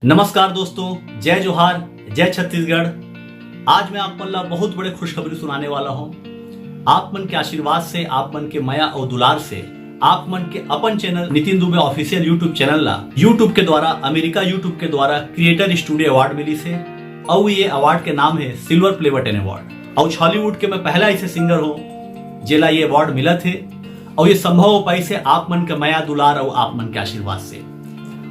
नमस्कार दोस्तों, जय जोहार, जय छत्तीसगढ़। आज मैं आप मन ला बहुत बड़े खुशखबरी सुनाने वाला हूँ। आप मन के आशीर्वाद से, आप मन के माया और दुलार से, आप मन के अपन channel Nitin Dubey official YouTube channel ला यूट्यूब के द्वारा, अमेरिका यूट्यूब के द्वारा क्रिएटर स्टूडियो अवार्ड मिली से। और ये अवार्ड के नाम है सिल्वर प्ले बटन अवार्ड। और हॉलीवुड के मैं पहला ऐसे सिंगर हूँ जेला ये अवार्ड मिला थे। और ये संभव हो पाई से आप मन के माया दुलार और आप मन के आशीर्वाद से।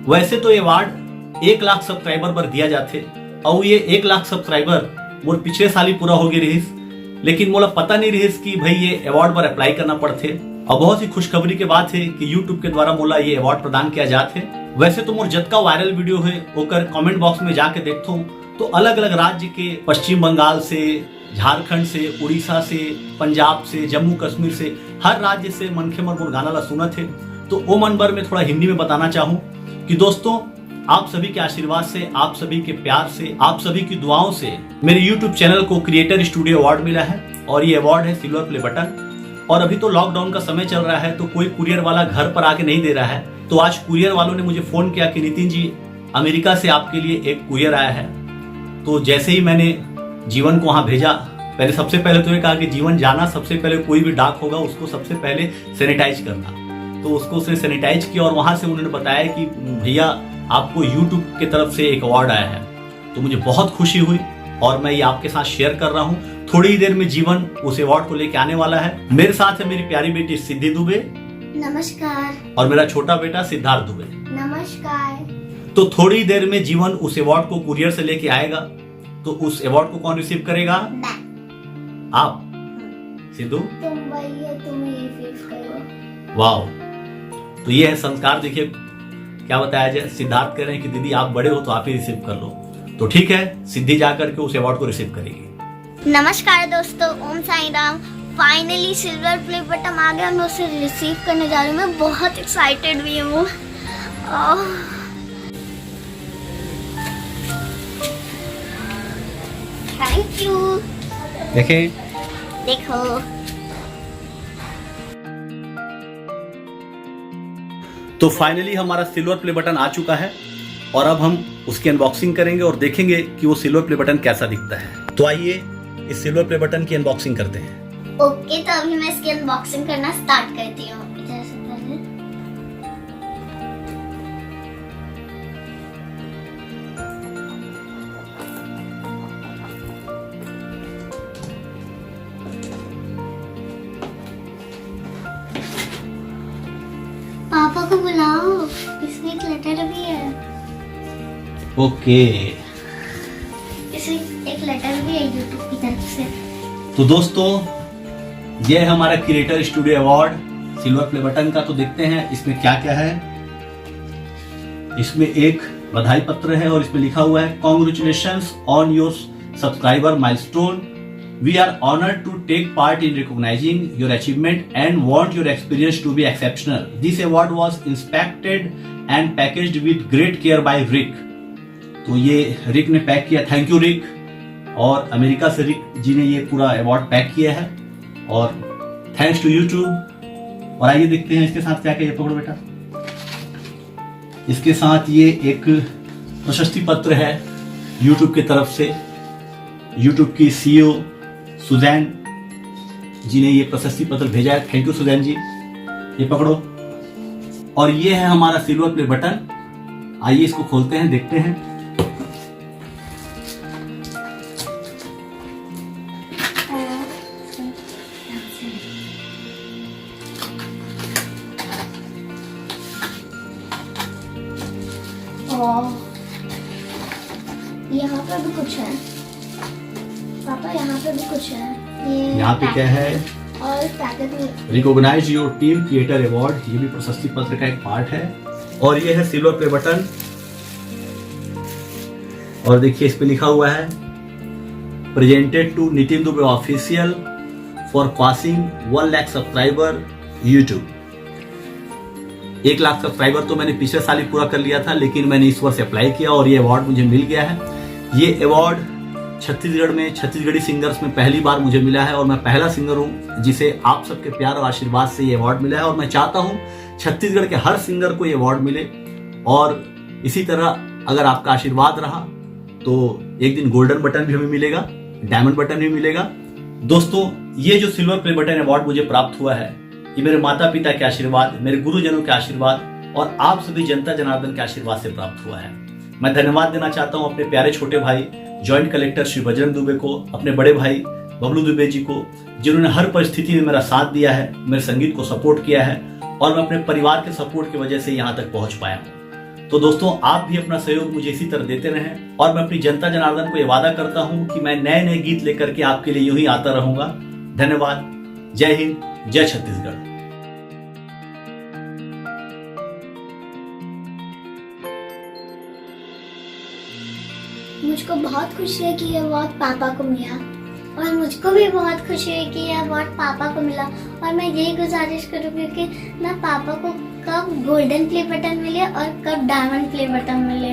वैसे तो ये अवार्ड 1 लाख सब्सक्राइबर पर दिया जाते और ये 1 लाख सब्सक्राइबर मोर पिछले साल ही पूरा हो गए रहीस, लेकिन मोला पता नहीं रहीस कि भाई ये अवार्ड पर अप्लाई करना पड़ते। और बहुत ही खुशखबरी के बात है कि यूट्यूब के द्वारा मोला ये अवार्ड प्रदान किया जाते। वैसे तो मोर जतका वायरल वीडियो है ओकर कमेंट बॉक्स में जाके देखता हूँ तो अलग अलग राज्य के, पश्चिम बंगाल से, झारखंड से, उड़ीसा से, पंजाब से, जम्मू कश्मीर से, हर राज्य से मनखे मन मोर गाना ला सुना थे। तो ओ मन बर में थोड़ा हिंदी में बताना चाहूँ कि दोस्तों, आप सभी के आशीर्वाद से, आप सभी के प्यार से, आप सभी की दुआओं से मेरे YouTube चैनल को क्रिएटर स्टूडियो अवार्ड मिला है। और ये अवार्ड है सिल्वर प्ले बटन। और अभी तो लॉकडाउन का समय चल रहा है तो कोई कुरियर वाला घर पर आके नहीं दे रहा है। तो आज कुरियर वालों ने मुझे फोन किया कि नितिन जी, अमेरिका से आपके लिए एक कुरियर आया है। तो जैसे ही मैंने जीवन को वहां भेजा, पहले सबसे पहले तो ये कहा कि जीवन जाना, सबसे पहले कोई भी डाक होगा उसको सबसे पहले सैनिटाइज करना। तो उसको उसने सैनिटाइज किया और वहां से उन्होंने बताया कि भैया आपको YouTube की तरफ से एक अवार्ड आया है। तो मुझे बहुत खुशी हुई और मैं ये आपके साथ शेयर कर रहा हूँ। थोड़ी ही देर में जीवन उस अवार्ड को लेके आने वाला है। मेरे साथ है मेरी प्यारी बेटी सिद्धि दुबे, नमस्कार, और मेरा छोटा बेटा सिद्धार्थ दुबे। नमस्कार। तो थोड़ी देर में जीवन उस अवार्ड को कुरियर से लेके आएगा। तो उस अवार्ड को कौन रिसीव करेगा? आप सिद्धू। तुम ये फील करो। वाह, तो ये है संस्कार। देखिए क्या बताया जाए, सिद्धार्थ कह रहे हैं कि दीदी आप बड़े हो तो आप ही रिसीव कर लो। तो ठीक है, सिद्धि जाकर के उस अवार्ड को रिसीव करेगी। नमस्कार दोस्तों, Om Sai Ram. Finally silver play button आ गया, मैं उसे रिसीव करने जा रही हूँ। मैं बहुत एक्साइटेड भी हूँ। Thank you. देखें, देखो, तो फाइनली हमारा सिल्वर प्ले बटन आ चुका है और अब हम उसकी अनबॉक्सिंग करेंगे और देखेंगे कि वो सिल्वर प्ले बटन कैसा दिखता है। तो आइए इस सिल्वर प्ले बटन की अनबॉक्सिंग करते हैं। ओके, तो अभी मैं इसकी अनबॉक्सिंग करना स्टार्ट करती हूँ। जैसे पहले पापा को बुलाओ, इसमें एक लेटर भी है। ओके, इसमें एक लेटर भी है यूट्यूब की तरफ से। तो दोस्तों, ये है हमारा creator studio award silver play button का। तो देखते हैं इसमें क्या क्या है। इसमें एक बधाई पत्र है और इसमें लिखा हुआ है, congratulations on your subscriber milestone. We are honored to take part in recognizing your achievement and want your experience to be exceptional. This award was inspected and packaged with great care by Rick. तो ये रिक ने pack किया। Thank you रिक। और America से रिक जी ने ये पूरा award pack किया है और थैंक्स टू यूट्यूब। और आइए देखते हैं इसके साथ क्या क्या। ये पकड़ो बेटा। इसके साथ ये एक प्रशस्ति पत्र है यूट्यूब की तरफ से। यूट्यूब की CEO सुजैन जी ने ये प्रशस्ति पत्र भेजा है। थैंक यू सुजैन जी। ये पकड़ो। और ये है हमारा सिल्वर प्ले बटन। आइए इसको खोलते हैं, देखते हैं। यहाँ पे भी कुछ है पापा, यहाँ पे भी कुछ है। ये यहाँ पे क्या है? और पैकेट में recognise your team creator award, ये भी प्रशस्ति पत्र का एक पार्ट है। और ये है सिल्वर प्ले बटन। और देखिए इस पे लिखा हुआ है, presented to Nitin Dubey official for passing 1 lakh subscriber YouTube. 1 lakh subscriber तो मैंने पिछले साल ही पूरा कर लिया था, लेकिन मैंने इस वर्ष अप्लाई किया और ये अवार्ड मुझे मिल गया है। ये अवार्ड छत्तीसगढ़ में, छत्तीसगढ़ी सिंगर्स में पहली बार मुझे मिला है और मैं पहला सिंगर हूँ जिसे आप सबके प्यार और आशीर्वाद से ये अवार्ड मिला है। और मैं चाहता हूँ छत्तीसगढ़ के हर सिंगर को ये अवार्ड मिले और इसी तरह अगर आपका आशीर्वाद रहा तो एक दिन गोल्डन बटन भी हमें मिलेगा, डायमंड बटन भी मिलेगा। दोस्तों, ये जो सिल्वर प्ले बटन अवार्ड मुझे प्राप्त हुआ है, ये मेरे माता पिता के आशीर्वाद, मेरे गुरुजनों के आशीर्वाद और आप सभी जनता जनार्दन के आशीर्वाद से प्राप्त हुआ है। मैं धन्यवाद देना चाहता हूँ अपने प्यारे छोटे भाई जॉइंट कलेक्टर श्री बजरंग दुबे को, अपने बड़े भाई बबलू दुबे जी को, जिन्होंने हर परिस्थिति में मेरा साथ दिया है, मेरे संगीत को सपोर्ट किया है और मैं अपने परिवार के सपोर्ट की वजह से यहाँ तक पहुंच पाया हूँ। तो दोस्तों, आप भी अपना सहयोग मुझे इसी तरह देते रहें और मैं अपनी जनता जनार्दन को ये वादा करता हूँ कि मैं नए नए गीत लेकर के आपके लिए यूं ही आता रहूंगा। धन्यवाद। जय हिंद, जय छत्तीसगढ़। मुझको बहुत खुशी है कि ये अवार्ड पापा को मिला और मुझको भी बहुत खुशी है कि ये अवार्ड पापा को मिला। और मैं यही गुजारिश करूँगी कि ना पापा को कब गोल्डन प्ले बटन मिले और कब डायमंड प्ले बटन मिले।